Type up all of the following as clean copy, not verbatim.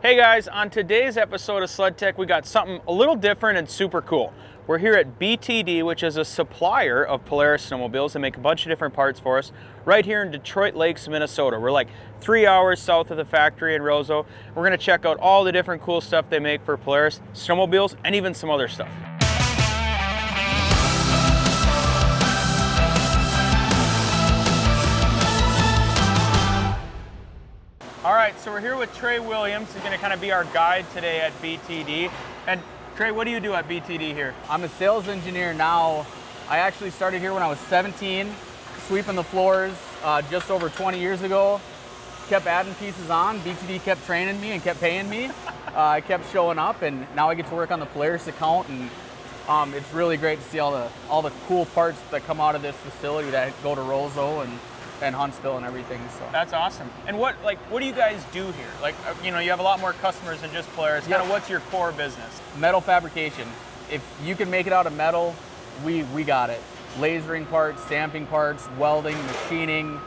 Hey guys, on today's episode of SledTech, we got something a little different and super cool. We're here at BTD, which is a supplier of Polaris Snowmobiles. They make a bunch of different parts for us right here in Detroit Lakes, Minnesota. We're like 3 hours south of the factory in Roseau. We're gonna check out all the different cool stuff they make for Polaris Snowmobiles and even some other stuff. All right, so we're here with Trey Williams. He's gonna kind of be our guide today at BTD. And Trey, what do you do at BTD here? I'm a sales engineer now. I actually started here when I was 17, sweeping the floors just over 20 years ago. Kept adding pieces on. BTD kept training me and kept paying me. I kept showing up, and now I get to work on the Polaris account, and it's really great to see all the cool parts that come out of this facility that go to Roseau and Huntsville and everything. So that's awesome. And what do you guys do here? Like, you know, you have a lot more customers than just Polaris. Kind of what's your core business? Metal fabrication. If you can make it out of metal, we got it. Lasering parts, stamping parts, welding, machining,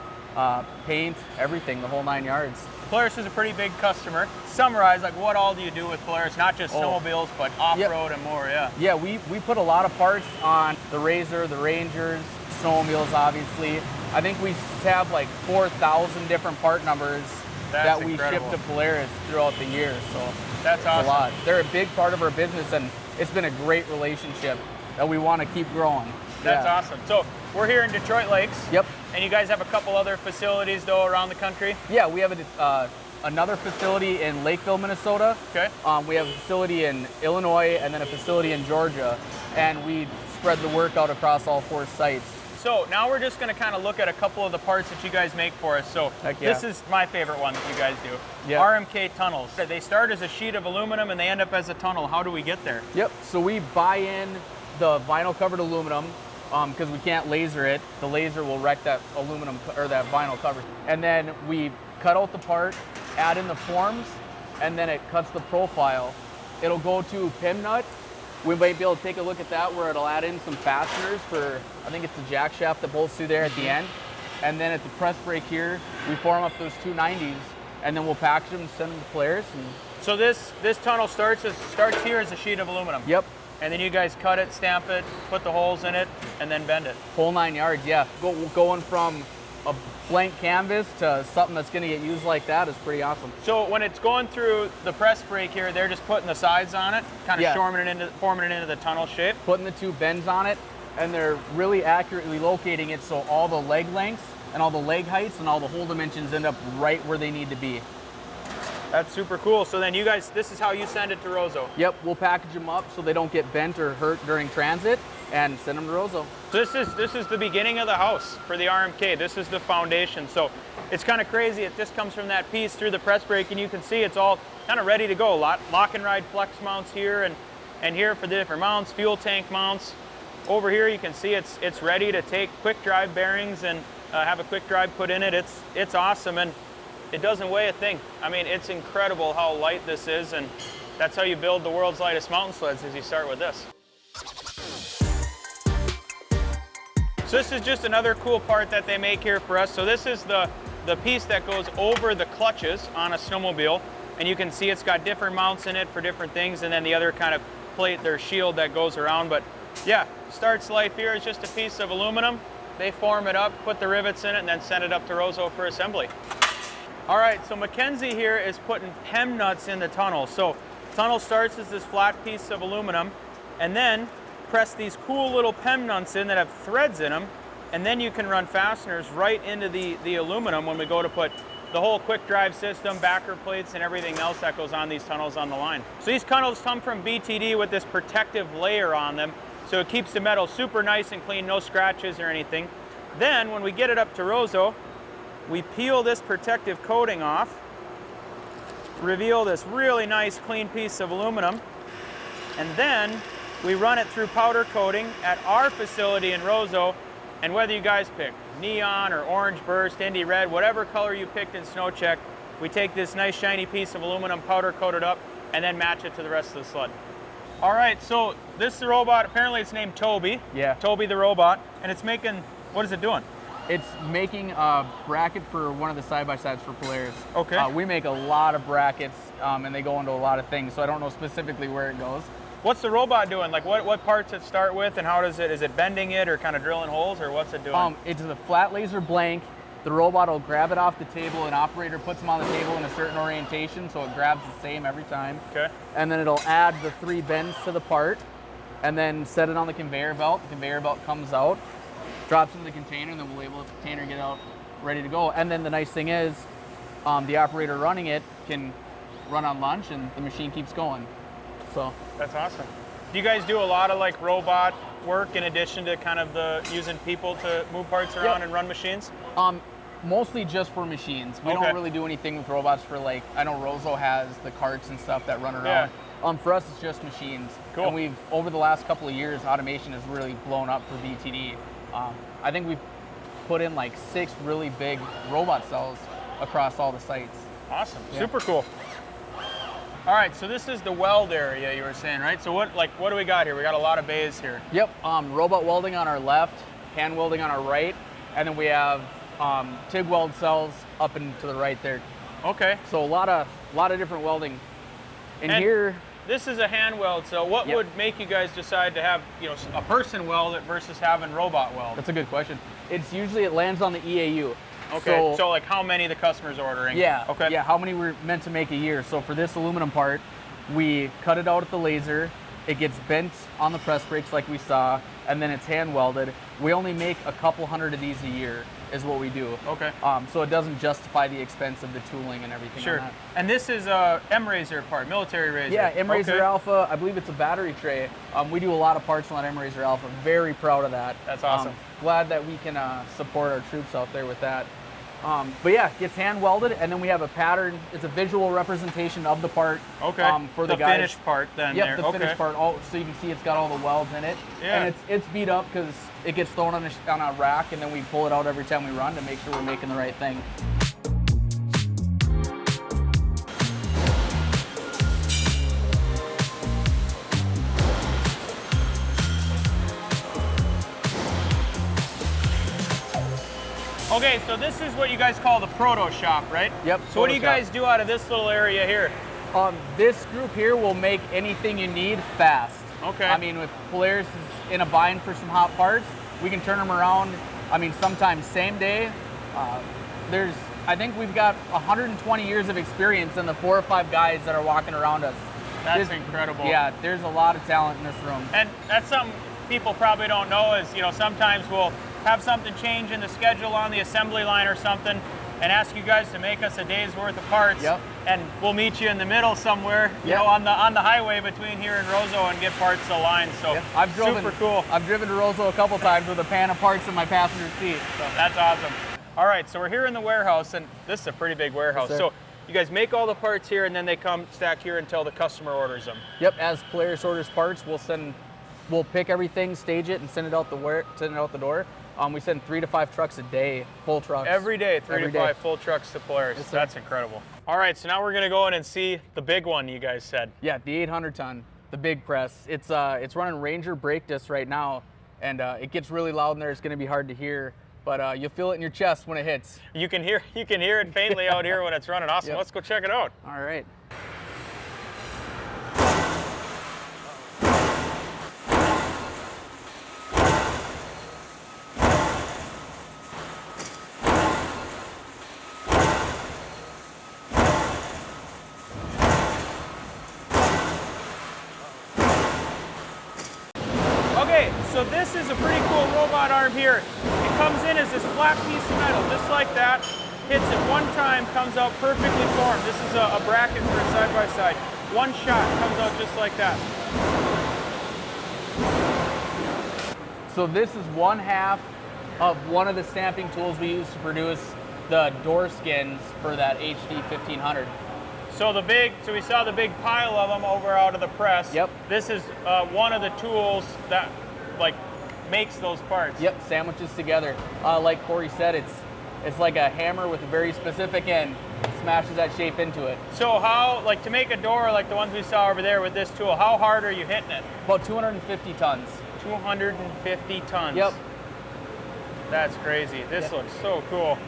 paint, everything, the whole 9 yards. Polaris is a pretty big customer. Summarize, like, what all do you do with Polaris? Not just snowmobiles, but off-road and more, yeah. Yeah, we put a lot of parts on the Razor, the Rangers, snowmobiles, obviously. I think we have like 4,000 different part numbers that we ship to Polaris throughout the year. So that's awesome. A lot. They're a big part of our business, and it's been a great relationship that we want to keep growing. That's awesome. So we're here in Detroit Lakes. Yep. And you guys have a couple other facilities though around the country? Yeah, we have another facility in Lakeville, Minnesota. Okay. We have a facility in Illinois and then a facility in Georgia, and we spread the work out across all 4 sites. So now we're just going to kind of look at a couple of the parts that you guys make for us. So this is my favorite one that you guys do. Yep. RMK tunnels. They start as a sheet of aluminum and they end up as a tunnel. How do we get there? Yep. So we buy in the vinyl covered aluminum because we can't laser it. The laser will wreck that aluminum or that vinyl cover. And then we cut out the part, add in the forms, and then it cuts the profile. It'll go to pin nut. We might be able to take a look at that where it'll add in some fasteners for, I think it's the jack shaft that bolts through there at the end. And then at the press brake here, we form up those 290s, and then we'll package them and send them to Polaris. So this tunnel starts here as a sheet of aluminum. Yep. And then you guys cut it, stamp it, put the holes in it, and then bend it. Whole 9 yards, yeah. Going from a blank canvas to something that's gonna get used like that is pretty awesome. So when it's going through the press brake here, they're just putting the sides on it, kind of forming it into the tunnel shape. Putting the 2 bends on it, and they're really accurately locating it so all the leg lengths and all the leg heights and all the hole dimensions end up right where they need to be. That's super cool. So then you guys, this is how you send it to Roseau? Yep, we'll package them up so they don't get bent or hurt during transit and send them to Roseau. So this is the beginning of the house for the RMK. This is the foundation. So it's kind of crazy. It just comes from that piece through the press brake, and you can see it's all kind of ready to go. Lock and ride flex mounts here and here for the different mounts, fuel tank mounts. Over here you can see it's ready to take quick drive bearings and have a quick drive put in it. It's awesome, and it doesn't weigh a thing. I mean, it's incredible how light this is, and that's how you build the world's lightest mountain sleds, is you start with this. So this is just another cool part that they make here for us. So this is the piece that goes over the clutches on a snowmobile, and you can see it's got different mounts in it for different things, and then the other kind of plate, their shield that goes around. But yeah, starts life here is just a piece of aluminum. They form it up, put the rivets in it, and then send it up to Roseau for assembly. All right, so Mackenzie here is putting PEM nuts in the tunnel. So tunnel starts as this flat piece of aluminum, and then press these cool little PEM nuts in that have threads in them, and then you can run fasteners right into the aluminum when we go to put the whole quick drive system, backer plates, and everything else that goes on these tunnels on the line. So these tunnels come from BTD with this protective layer on them, so it keeps the metal super nice and clean, no scratches or anything. Then when we get it up to Roseau, we peel this protective coating off, reveal this really nice clean piece of aluminum, and then we run it through powder coating at our facility in Roseau. And whether you guys pick neon or orange burst, Indy red, whatever color you picked in SnowCheck, we take this nice shiny piece of aluminum, powder coated up, and then match it to the rest of the sled. All right, so this is the robot. Apparently it's named Toby. Yeah. Toby the robot, and it's making, what is it doing? It's making a bracket for one of the side-by-sides for Polaris. Okay. We make a lot of brackets, and they go into a lot of things, so I don't know specifically where it goes. What's the robot doing? Like what parts it start with, and how does it, is it bending it or kind of drilling holes, or what's it doing? It's a flat laser blank. The robot will grab it off the table, an operator puts them on the table in a certain orientation, so it grabs the same every time. Okay. And then it'll add the 3 bends to the part, and then set it on the conveyor belt. The conveyor belt comes out, drops into the container, and then we'll label the container, get it out, ready to go. And then the nice thing is, the operator running it can run on lunch, and the machine keeps going. So that's awesome. Do you guys do a lot of like robot work in addition to kind of the using people to move parts around and run machines? Mostly just for machines. We don't really do anything with robots for, like, I know Rozo has the carts and stuff that run around. For us, it's just machines. Cool. And we've, over the last couple of years, automation has really blown up for BTD. I think we've put in like 6 really big robot cells across all the sites. Awesome, super cool. All right, so this is the weld area you were saying, right? So what do we got here? We got a lot of bays here. Yep, robot welding on our left, hand welding on our right, and then we have TIG weld cells up and to the right there. Okay. So a lot of different welding. And here, this is a hand weld. So what would make you guys decide to have, you know, a person weld it versus having robot weld? That's a good question. It's usually, it lands on the EAU. Okay. So like how many the customer's ordering? Yeah. Okay. Yeah. How many we're meant to make a year? So for this aluminum part, we cut it out at the laser. It gets bent on the press brakes like we saw, and then it's hand welded. We only make a couple hundred of these a year is what we do. Okay. So it doesn't justify the expense of the tooling and everything. Sure. On that. And this is a M-Razor part, military razor. Yeah, M-Razor Alpha. I believe it's a battery tray. We do a lot of parts on M-Razor Alpha. Very proud of that. That's awesome. Glad that we can support our troops out there with that. But yeah, it gets hand welded, and then we have a pattern. It's a visual representation of the part. Okay. For the guys. finished part then. Yep, the finished part. So you can see it's got all the welds in it. Yeah. And it's beat up because it gets thrown on a rack, and then we pull it out every time we run to make sure we're making the right thing. Okay, so this is what you guys call the proto shop, right? Yep. So what do you guys do out of this little area here? This group here will make anything you need fast. Okay. I mean, if Polaris is in a bind for some hot parts, we can turn them around. I mean, sometimes same day. I think we've got 120 years of experience in the 4 or 5 guys that are walking around us. That's incredible. Yeah, there's a lot of talent in this room. And that's something people probably don't know is, you know, sometimes we'll have something change in the schedule on the assembly line or something and ask you guys to make us a day's worth of parts. Yep. And we'll meet you in the middle somewhere, you know, on the highway between here and Rozo and get parts aligned. So super cool. I've driven to Rozo a couple times with a pan of parts in my passenger seat. So that's awesome. All right, so we're here in the warehouse, and this is a pretty big warehouse. Yes, so you guys make all the parts here, and then they come stack here until the customer orders them. Yep. As Polaris orders parts, we'll pick everything, stage it, and send it out the door. We send 3 to 5 trucks a day, full trucks. Every day, 3 to 5 full trucks to Polaris. Yes, that's incredible. All right, so now we're gonna go in and see the big one you guys said. Yeah, the 800 ton, the big press. It's running Ranger brake discs right now, and it gets really loud in there. It's gonna be hard to hear, but you'll feel it in your chest when it hits. You can hear it faintly out here when it's running. Awesome. Yep. Let's go check it out. All right. Okay, so this is a pretty cool robot arm here. It comes in as this flat piece of metal, just like that. Hits it one time, comes out perfectly formed. This is a bracket for a side-by-side. One shot, comes out just like that. So this is 1/2 of one of the stamping tools we use to produce the door skins for that HD 1500. So we saw the big pile of them over out of the press. Yep. This is one of the tools that makes those parts. Yep, sandwiches together. Like Corey said, it's like a hammer with a very specific end. Smashes that shape into it. So how, to make a door like the ones we saw over there with this tool, how hard are you hitting it? About 250 tons. 250 tons. Yep. That's crazy. This looks so cool.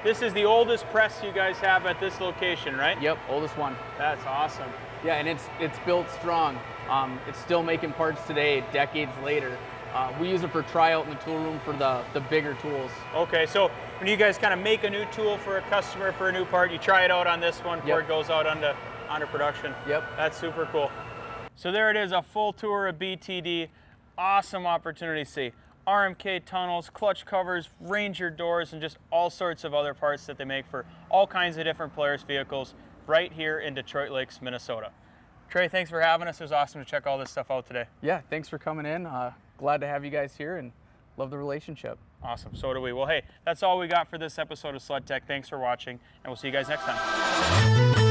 This is the oldest press you guys have at this location, right? Yep, oldest one. That's awesome. Yeah, and it's built strong. It's still making parts today, decades later. We use it for tryout in the tool room for the bigger tools. Okay, so when you guys kind of make a new tool for a customer for a new part, you try it out on this one before it goes out onto production. Yep. That's super cool. So there it is, a full tour of BTD. Awesome opportunity to see RMK tunnels, clutch covers, Ranger doors, and just all sorts of other parts that they make for all kinds of different Polaris vehicles right here in Detroit Lakes, Minnesota. Trey, thanks for having us. It was awesome to check all this stuff out today. Yeah, thanks for coming in. Glad to have you guys here and love the relationship. Awesome, so do we. Well, hey, that's all we got for this episode of SledTech. Thanks for watching, and we'll see you guys next time.